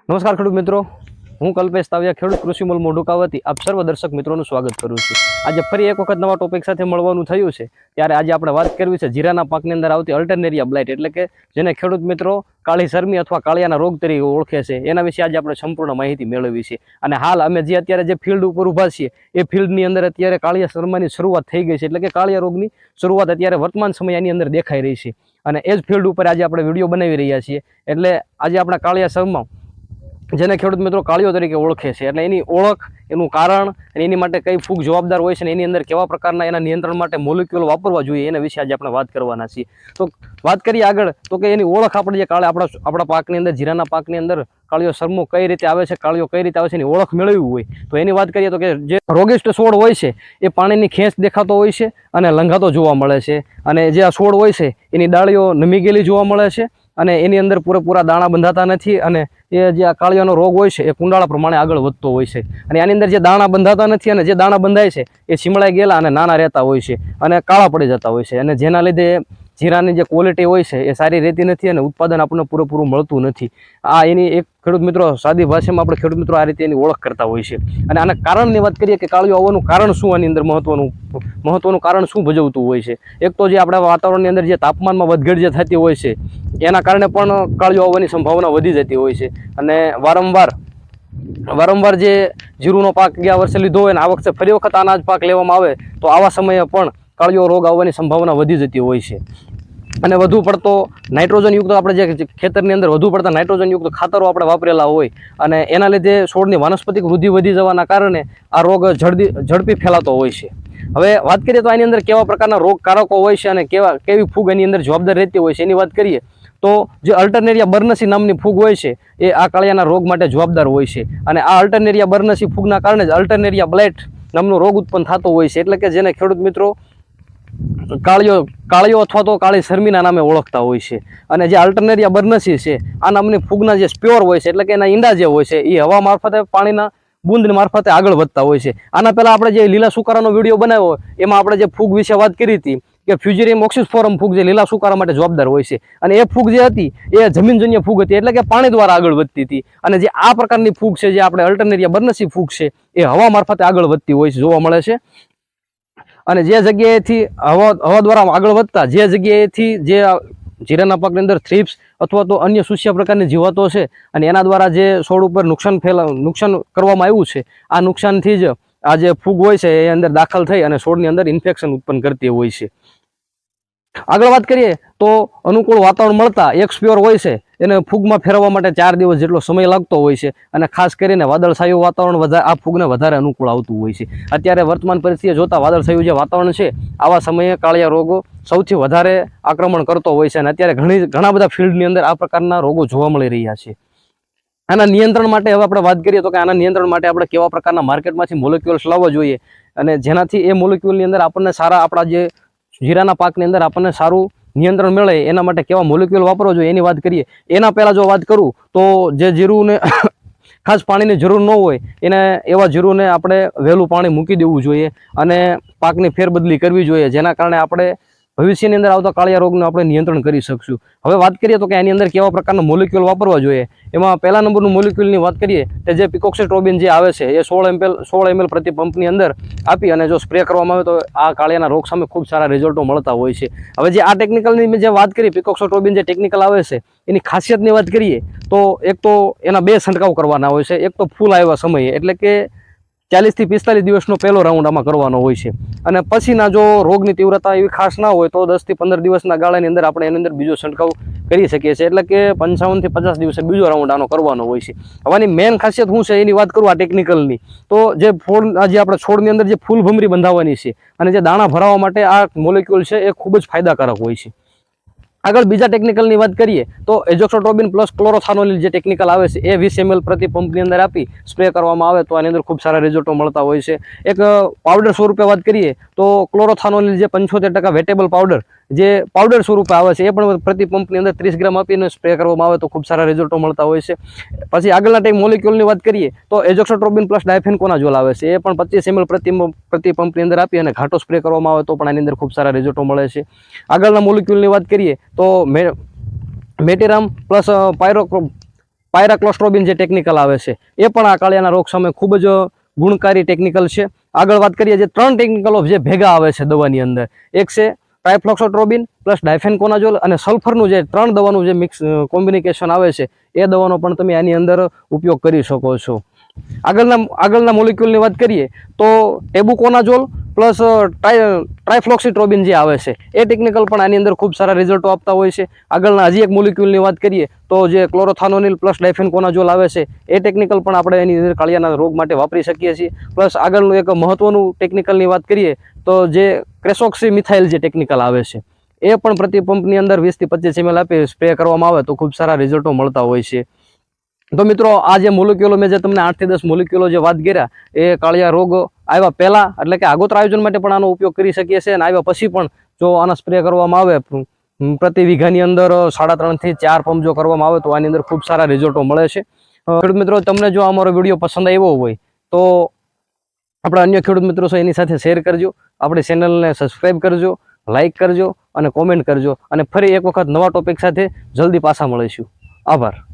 નમસ્કાર ખેડૂત મિત્રો, હું કલ્પેશ તાવિયા ખેડૂત કૃષિમૂલ મોઢુકાવાથી આપ સર્વ દર્શક મિત્રોનું સ્વાગત કરું છું। આજે ફરી એક વખત નવા ટોપિક સાથે મળવાનું થયું છે, ત્યારે આજે આપણે વાત કરવી છે જીરાના પાકની અંદર આવતી અલ્ટરનેરિયા બ્લાઇટ, એટલે કે જેને ખેડૂત મિત્રો કાળી શરમી અથવા કાળિયાના રોગ તરીકે ઓળખે છે, એના વિશે આજે આપણે સંપૂર્ણ માહિતી મેળવી છે। અને હાલ અમે જે અત્યારે જે ફિલ્ડ ઉપર ઊભા છીએ એ ફિલ્ડની અંદર અત્યારે કાળિયા શરમાની શરૂઆત થઈ ગઈ છે, એટલે કે કાળિયા રોગની શરૂઆત અત્યારે વર્તમાન સમયની અંદર દેખાઈ રહી છે। અને એ જ ફિલ્ડ ઉપર આજે આપણે વિડીયો બનાવી રહ્યા છીએ। એટલે આજે આપણા કાળિયા શરમા જેને ખેડૂત મિત્રો કાળિયો તરીકે ઓળખે છે, એટલે એની ઓળખ, એનું કારણ અને એની માટે કઈ ફૂગ જવાબદાર હોય છે અને એની અંદર કેવા પ્રકારના એના નિયંત્રણ માટે મોલિક્યુલ વાપરવા જોઈએ એના વિશે આજે આપણે વાત કરવાના છીએ। તો વાત કરીએ આગળ, તો કે એની ઓળખ આપણે જે આપણા પાકની અંદર, જીરાના પાકની અંદર કાળિયો શરમો કઈ રીતે આવે છે, કાળિયો કઈ રીતે આવે છે, એની ઓળખ મેળવવી હોય તો એની વાત કરીએ તો કે જે રોગિષ્ટ છોડ હોય છે એ પાણીની ખેંચ દેખાતો હોય છે અને લંઘાતો જોવા મળે છે, અને જે આ છોડ હોય છે એની ડાળીઓ નમી ગયેલી જોવા મળે છે અને એની અંદર પૂરેપૂરા દાણા બંધાતા નથી, અને એ જે આ કાળિયાનો રોગ હોય છે એ કુંડાળા પ્રમાણે આગળ વધતો હોય છે, અને આની અંદર જે દાણા બંધાતા નથી અને જે દાણા બંધાય છે એ છીમળાઈ ગયેલા અને નાના રહેતા હોય છે અને કાળા પડી જતા હોય છે, અને જેના લીધે જીરાની જે ક્વોલિટી હોય છે એ સારી રહેતી નથી અને ઉત્પાદન આપણને પૂરેપૂરું મળતું નથી। આ એની એક ખેડૂત મિત્રો સાદી ભાષામાં આપણે ખેડૂત મિત્રો આ રીતે એની ઓળખ કરતા હોય છે। અને આના કારણની વાત કરીએ કે કાળિયો આવવાનું કારણ શું, આની અંદર મહત્વનું કારણ શું ભજવતું હોય છે। એક તો જે આપણા વાતાવરણની અંદર જે તાપમાનમાં વધઘટ જે થતી હોય છે એના કારણે પણ કાળિયો આવવાની સંભાવના વધી જતી હોય છે, અને વારંવાર જે જીરુનો પાક ગયા વર્ષે લીધો હોય ને આ વખતે ફરી વખત અનાજ પાક લેવામાં આવે તો આવા સમયે પણ કાળિયો રોગ આવવાની સંભાવના વધી જતી હોય છે। અને વધુ પડતો નાઇટ્રોજનયુક્ત આપણે જે ખેતરની અંદર વધુ પડતા નાઇટ્રોજનયુક્ત ખાતરો આપણે વાપરેલા હોય અને એના લીધે છોડની વાનસ્પતિક વૃદ્ધિ વધી જવાના કારણે આ રોગ ઝડપી ફેલાતો હોય છે। હવે વાત કરીએ તો આની અંદર કેવા પ્રકારના રોગકારકો હોય છે અને કેવી ફૂગ એની અંદર જવાબદાર રહેતી હોય છે એની વાત કરીએ તો જે અલ્ટરનેરિયા બર્નસી નામની ફૂગ હોય છે એ આ કાળિયાના રોગ માટે જવાબદાર હોય છે, અને આ અલ્ટરનેરિયા બર્નસી ફૂગના કારણે જ અલ્ટરનેરિયા બ્લાઇટ નામનો રોગ ઉત્પન્ન થતો હોય છે, એટલે કે જેને ખેડૂત મિત્રો કાળિયો અથવા તો કાળી શરમીના નામે ઓળખતા હોય છે। અને જે અલ્ટરનેરિયા બર્નસી છે આ નામની ફૂગના જે સ્પ્યોર હોય છે, એટલે કે એના ઈંડા જે હોય છે એ હવા મારફતે, પાણીના બુંદ મારફતે આગળ વધતા હોય છે। આના પહેલા આપણે જે લીલા સુકારાનો વિડીયો બનાવ્યો એમાં આપણે જે ફૂગ વિશે વાત કરી હતી કે ફ્યુજેરિયમ ઓક્સિસફોરમ ફૂગ જે લીલા સુકારા માટે જવાબદાર હોય છે, અને એ ફૂગ જે હતી એ જમીનજન્ય ફૂગ હતી, એટલે કે પાણી દ્વારા આગળ વધતી હતી, અને જે આ પ્રકારની ફૂગ છે જે આપણે અલ્ટરનેરિયા બર્નસી ફૂગ છે એ હવા મારફતે આગળ વધતી હોય છે, જોવા મળે છે। અને જે જગ્યાએથી હવા દ્વારા આગળ વધતા જે જગ્યાએથી જે જીરાના પાકની અંદર થ્રિપ્સ અથવા તો અન્ય સુસ્યા પ્રકારની જીવાતો છે અને એના દ્વારા જે છોડ ઉપર નુકસાન કરવામાં આવ્યું છે, આ નુકસાનથી જ આ જે ફૂગ હોય છે એ અંદર દાખલ થઈ અને છોડની અંદર ઇન્ફેક્શન ઉત્પન્ન કરતી હોય છે। આગળ વાત કરીએ તો અનુકૂળ વાતાવરણ મળતા એક સ્પ્યોર હોય છે એને ફૂગમાં ફેરવવા માટે 4 દિવસ જેટલો સમય લાગતો હોય છે, અને ખાસ કરીને વાદળછાયું વાતાવરણ આ ફૂગને વધારે અનુકૂળ આવતું હોય છે। અત્યારે વર્તમાન પરિસ્થિતિએ જોતા વાદળછાયું જે વાતાવરણ છે આવા સમયે કાળિયા રોગો સૌથી વધારે આક્રમણ કરતો હોય છે, અને અત્યારે ઘણા બધા ફિલ્ડની અંદર આ પ્રકારના રોગો જોવા મળી રહ્યા છે। આના નિયંત્રણ માટે હવે આપણે વાત કરીએ તો કે આના નિયંત્રણ માટે આપણે કેવા પ્રકારના માર્કેટમાંથી મોલિક્યુલ્સ લાવવા જોઈએ અને જેનાથી એ મોલિક્યુલની અંદર આપણને સારા, આપણા જે જીરાના પાકની અંદર આપણને સારું નિયંત્રણ મળે એના માટે કેવા મોલિક્યુલ વાપરવો જોઈએ એની વાત કરીએ। એના પહેલાં જો વાત કરું તો જે જીરુને ખાસ પાણીની જરૂર ન હોય એને એવા જીરુને આપણે વહેલું પાણી મૂકી દેવું જોઈએ અને પાકની ફેરબદલી કરવી જોઈએ, જેના કારણે આપણે ભવિષ્યની અંદર આવતા કાળિયા રોગનું આપણે નિયંત્રણ કરી શકશું। હવે વાત કરીએ તો કે એની અંદર કેવા પ્રકારના મોલિક્યુલ વાપરવા જોઈએ, એમાં પહેલા નંબરનું મોલિક્યુલની વાત કરીએ તો જે પિકોક્સીટ્રોબિન જે આવે છે એ 16 ml પ્રતિ પંપની અંદર આપી અને જો સ્પ્રે કરવામાં આવે તો આ કાળિયાના રોગ સામે ખૂબ સારા રિઝલ્ટો મળતા હોય છે। હવે જે આ ટેકનિકલની મેં જે વાત કરી, પિકોક્સીટ્રોબિન જે ટેકનિકલ આવે છે એની ખાસિયતની વાત કરીએ તો એક તો એના 2 છંટકાવ કરવાના હોય છે। એક તો ફૂલ આવ્યા સમયે, એટલે કે 40 થી 45 દિવસનો પહેલો રાઉન્ડ આમાં કરવાનો હોય છે, અને પછીના જો રોગની તીવ્રતા એવી ખાસ ના હોય તો 10 થી 15 દિવસના ગાળાની અંદર આપણે એની અંદર બીજો છંટકાવ કરી શકીએ છીએ, એટલે કે 55 થી 50 દિવસે બીજો રાઉન્ડ આનો કરવાનો હોય છે। હવાની મેન ખાસિયત શું છે એની વાત કરું આ ટેકનિકલની, તો જે આપણે છોડની અંદર જે ફૂલ ભમરી બંધાવવાની છે અને જે દાણા ભરાવવા માટે આ મોલિક્યુલ છે એ ખૂબ જ ફાયદાકારક હોય છે। આગળ બીજા ટેકનિકલની વાત કરીએ તો એઝોક્સોટ્રોબિન પ્લસ ક્લોરોથાનોલિલ જે ટેકનિકલ આવે છે એ 20 ml પ્રતિ પંપની અંદર આપી સ્પ્રે કરવામાં આવે તો આની અંદર ખૂબ સારા રિઝલ્ટો મળતા હોય છે। એક પાવડર સ્વરૂપે વાત કરીએ તો ક્લોરોથાનોલિલ જે 75% વેટેબલ પાવડર જે પાવડર સ્વરૂપે આવે છે એ પણ પ્રતિ પંપની અંદર 30 ગ્રામ આપીને સ્પ્રે કરવામાં આવે તો ખૂબ સારા રિઝલ્ટો મળતા હોય છે। પછી આગળના ટાઈમ મોલિક્યુલની વાત કરીએ તો એઝોક્સોટ્રોબિન પ્લસ ડાયફેનકોનાઝોલ આવે છે, એ પણ 25 ml પ્રતિ પંપની અંદર આપી અને ઘાટો સ્પ્રે કરવામાં આવે તો પણ આની અંદર ખૂબ સારા રિઝલ્ટો મળે છે। આગળના મોલિક્યુલની વાત કરીએ તો મેટીરામ પ્લસ પાયરાક્લોસ્ટ્રોબિન જે ટેકનિકલ આવે છે એ પણ આ કાળિયાના રોગ સામે ખૂબ જ ગુણકારી ટેકનિકલ છે. આગળ વાત કરીએ જે 3 ટેકનિકલો જે ભેગા આવે છે દવાની અંદર, એક છે ટ્રાયફ્લોક્સોટ્રોબિન પ્લસ ડાયફેનકોનાઝોલ અને સલ્ફરનું જે 3 દવાનું જે મિક્સ કોમ્બિનેશન આવે છે એ દવાનો પણ તમે આની અંદર ઉપયોગ કરી શકો છો. આગળના મોલિક્યુલની વાત કરીએ તો ટેબુકોનાઝોલ પ્લસ ટ્રાયફ્લોક્સિટ્રોબિન જે આવે છે એ ટેકનિકલ પણ આની અંદર ખૂબ સારા રિઝલ્ટો આપતા હોય છે. આગળના હજી એક મોલિક્યુલની વાત કરીએ તો જે ક્લોરોથાનોનિલ પ્લસ ડાયફેનકોનાઝોલ આવે છે એ ટેકનિકલ પણ આપણે એની અંદર કાળિયાના રોગ માટે વાપરી શકીએ છીએ. પ્લસ આગળનું એક મહત્વનું ટેકનિકલની વાત કરીએ તો જે ક્રેસોક્સી મિથાઇલ જે ટેકનિકલ આવે છે એ પણ પ્રતિ પંપની અંદર 20 થી 25 ml આપી સ્પ્રે કરવામાં આવે તો ખૂબ સારા રિઝલ્ટો મળતા હોય છે. તો મિત્રો આ જે મોલિક્યુલો મેં જે તમને 8 થી 10 મોલિક્યુલો જે વાત કર્યા એ કાળિયા રોગ આવ્યા પહેલા એટલે કે આગોતરા આયોજન માટે પણ આનો ઉપયોગ કરી શકીએ છીએ અને આવ્યા પછી પણ જો આના સ્પ્રે કરવામાં આવે પ્રતિ વીઘાની અંદર 3.5 થી 4 પંપ જો કરવામાં આવે તો આની અંદર ખૂબ સારા રિઝલ્ટો મળે છે. ખેડૂત મિત્રો તમને જો અમારો વિડીયો પસંદ આવ્યો હોય તો આપણા અન્ય ખેડૂત મિત્રો છે એની સાથે શેર કરજો, આપણી ચેનલને સબસ્ક્રાઈબ કરજો, લાઇક કરજો અને કોમેન્ટ કરજો અને ફરી એક વખત નવા ટોપિક સાથે જલ્દી પાછા મળીશું. આભાર.